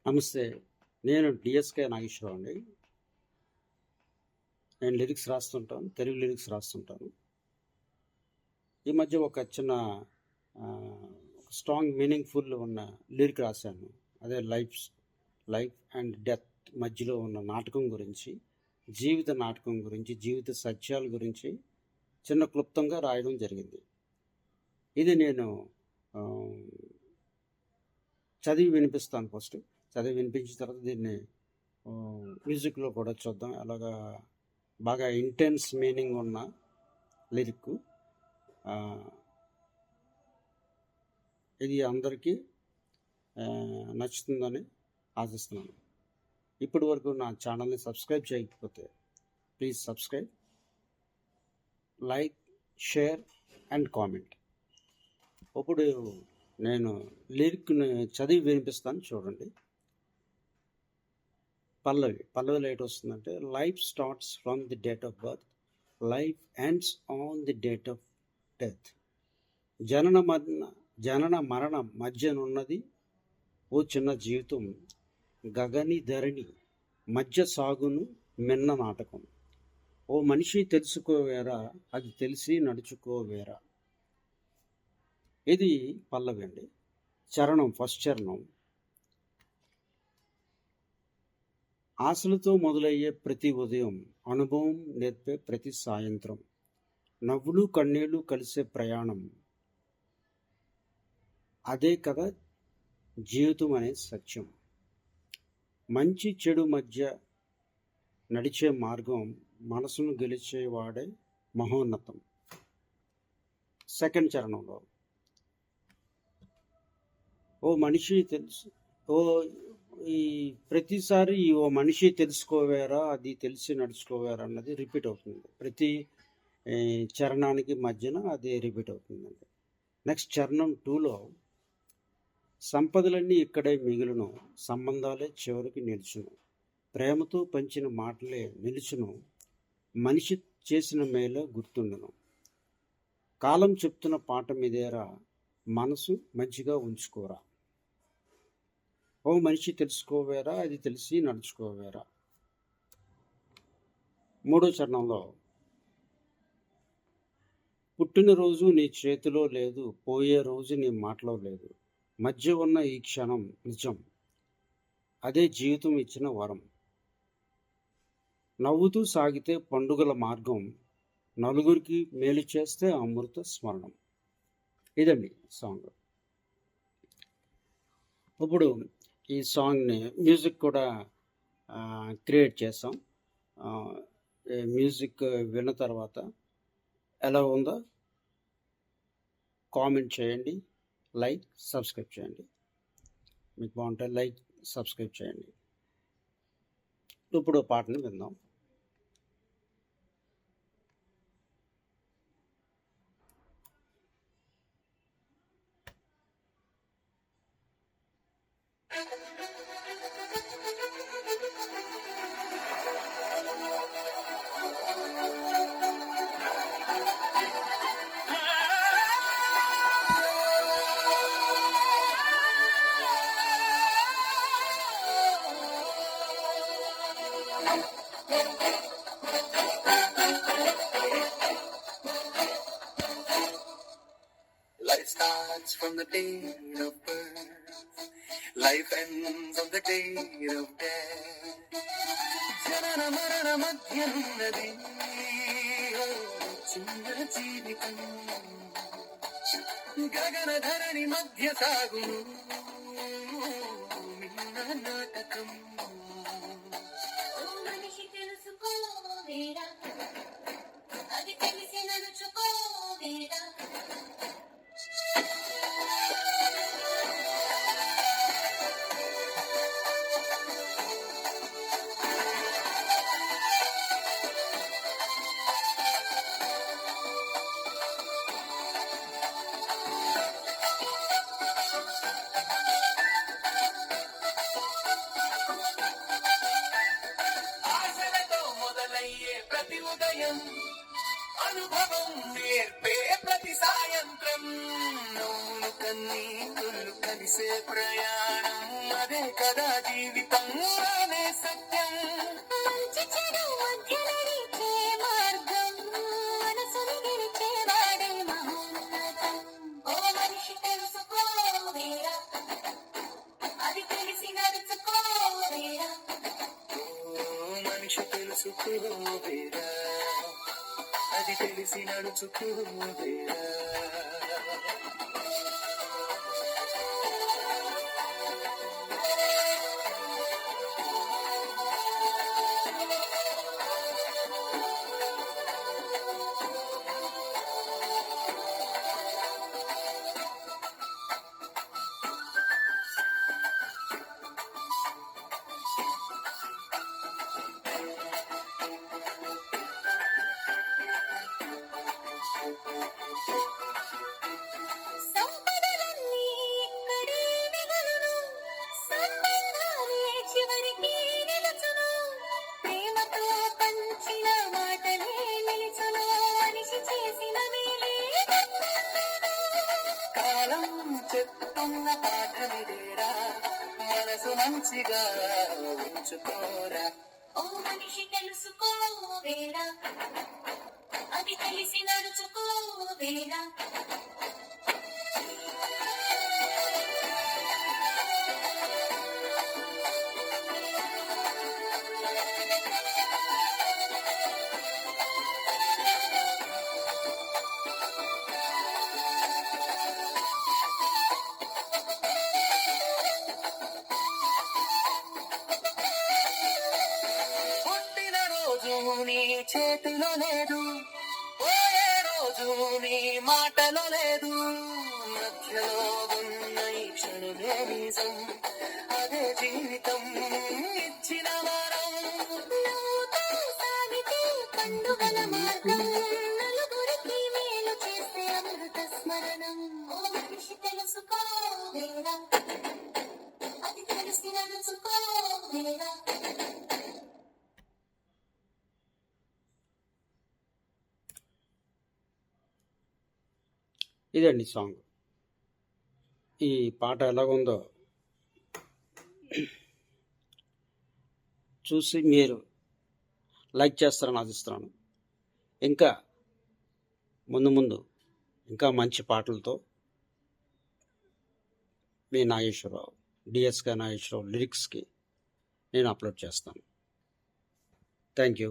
నమస్తే. నేను డిఎస్కే నాగేశ్వరరావు అండి. నేను లిరిక్స్ రాస్తుంటాను. తెలుగు లిరిక్స్ రాస్తుంటాను. ఈ మధ్య ఒక చిన్న స్ట్రాంగ్ మీనింగ్ఫుల్ ఉన్న లిరిక్ రాశాను. అదే లైఫ్ అండ్ డెత్ మధ్యలో ఉన్న నాటకం గురించి, జీవిత నాటకం గురించి, జీవిత సత్యాల గురించి చిన్న క్లుప్తంగా రాయడం జరిగింది. ఇది నేను చదివి వినిపిస్తాను ఫస్ట్. చదివి వినిపించిన తర్వాత దీన్ని మ్యూజిక్లో కూడా చూద్దాం. అలాగా బాగా ఇంటెన్స్ మీనింగ్ ఉన్న లిరిక్. ఇది అందరికీ నచ్చుతుందని ఆశిస్తున్నాను. ఇప్పటి వరకు నా ఛానల్ని సబ్స్క్రైబ్ చేయకపోతే please subscribe, like, share and comment. ఇప్పుడు నేను లిరిక్ని చదివి వినిపిస్తాను, చూడండి. పల్లవిలో ఏంటి వస్తుందంటే, life starts from the date of birth, life ends on the date of death. జనన మరణ మధ్యనున్నది ఓ చిన్న జీవితం, గగని ధరణి మధ్య సాగును మిన్న నాటకం. ఓ మనిషి తెలుసుకోవేరా, అది తెలిసి నడుచుకోవేరా. ఇది పల్లవి అండి. చరణం, ఫస్ట్ చరణం. ఆశలతో మొదలయ్యే ప్రతి ఉదయం, అనుభవం నేర్పే ప్రతి సాయంత్రం, నవ్వులు కన్నీళ్లు కలిసే ప్రయాణం, అదే కదా జీవితం అనే సత్యం. మంచి చెడు మధ్య నడిచే మార్గం, మనసును గెలిచేవాడే మహోన్నతం. సెకండ్ చరణంలో, ఓ మనిషి తెలుసు, ఈ ప్రతిసారి ఓ మనిషి తెలుసుకోవేరా, అది తెలిసి నడుచుకోవేరా అన్నది రిపీట్ అవుతుంది. ప్రతి చరణానికి మధ్యన అది రిపీట్ అవుతుందండి. నెక్స్ట్ చరణం 2లో, సంపదలన్నీ ఇక్కడే మిగులును, సంబంధాలే చివరికి నిలుచును, ప్రేమతో పంచిన మాటలే నిలుచును, మనిషి చేసిన మేలే గుర్తుండును, కాలం చెప్తున్న పాట మీదేరా, మనసు మంచిగా ఉంచుకోరా. ఓ మనిషి తెలుసుకోవేరా, అది తెలిసి నడుచుకోవేరా. మూడో చరణంలో, పుట్టినరోజు నీ చేతిలో లేదు, పోయే రోజు నీ మాటలో లేదు, మధ్య ఉన్న ఈ క్షణం నిజం, అదే జీవితం ఇచ్చిన వరం, నవ్వుతూ సాగితే పండుగల మార్గం, నలుగురికి మేలు చేస్తే అమృత స్మరణం. ఇదండి సాంగ్. ఇప్పుడు ఈ సాంగ్ని మ్యూజిక్ కూడా క్రియేట్ చేసాం. మ్యూజిక్ విన్న తర్వాత ఎలా ఉందో కామెంట్ చేయండి, లైక్, సబ్స్క్రైబ్ చేయండి. మీకు బాగుంటే లైక్, సబ్స్క్రైబ్ చేయండి. ఇప్పుడు పాటని విందాం. Life starts from the date of birth, life ends on the date of death. జనన మరణ మధ్యనున్నది చిన్న జీవితం, గగన ధరణి మధ్య సాగును మిన్న నాటకం. మనిషి తెలుసుకోవేరా, అది తెలిసి నడుచుకోవేరా. ప్రతి ఉదయం, అనుభవం నేర్పే ప్రతి సాయంత్రం, నవ్వులు కన్నీళ్ళు కలిసే ప్రయాణం, అదే కదా జీవితం అనే సత్యం. మంచి చెడు మధ్య నడిచే మార్గం మనసుని గెలిచేవాడే మహోన్నతం. ఓ మనిషి తెలుసుకోవేరా, అది తెలిసి నడుచుకోవేరా. ఓ మనిషి తెలుసుకోవేరా, అది తెలిసి నడుచుకోవేరా. సంపదలన్నీ ఇక్కడే మిగులును, సంబంధాలే చివరికి నిలుచును. ప్రేమతో పంచిన మాటలే నిలుచును, మనిషి చేసిన మేలే గుర్తుండును. కాలం చెప్తున్న పాఠమిదేరా, మనసు మంచిగా ఉంచుకోరా. ఓ మనిషి తెలుసుకోవేరా, అది తెలిసి నడుచుకోవేరా. పుట్టిన రోజు నీ చేతిలో లేదు, పోయే రోజు నీ మాటలో లేదు. మధ్యలో ఉన్న ఈ క్షణమే నిజం, అదే జీవితం ఇచ్చిన వరం. నువ్వుతో సాగితే పండుగల మార్గం, నలుగురికి మేలు చేసే అమృత స్మరణం. ఓ మనిషి తెలుసుకోవేరా, అది తెలిసి నడుచుకోవేరా. ఇదండి సాంగ్. ఈ పాట ఎలాగుందో చూసి మీరు లైక్ చేస్తారని ఆశిస్తున్నాను. ఇంకా ముందు ఇంకా మంచి పాటలతో మీ నాగేశ్వరరావు, డిఎస్కే నాగేశ్వరరావు లిరిక్స్కి నేను అప్లోడ్ చేస్తాను. Thank you.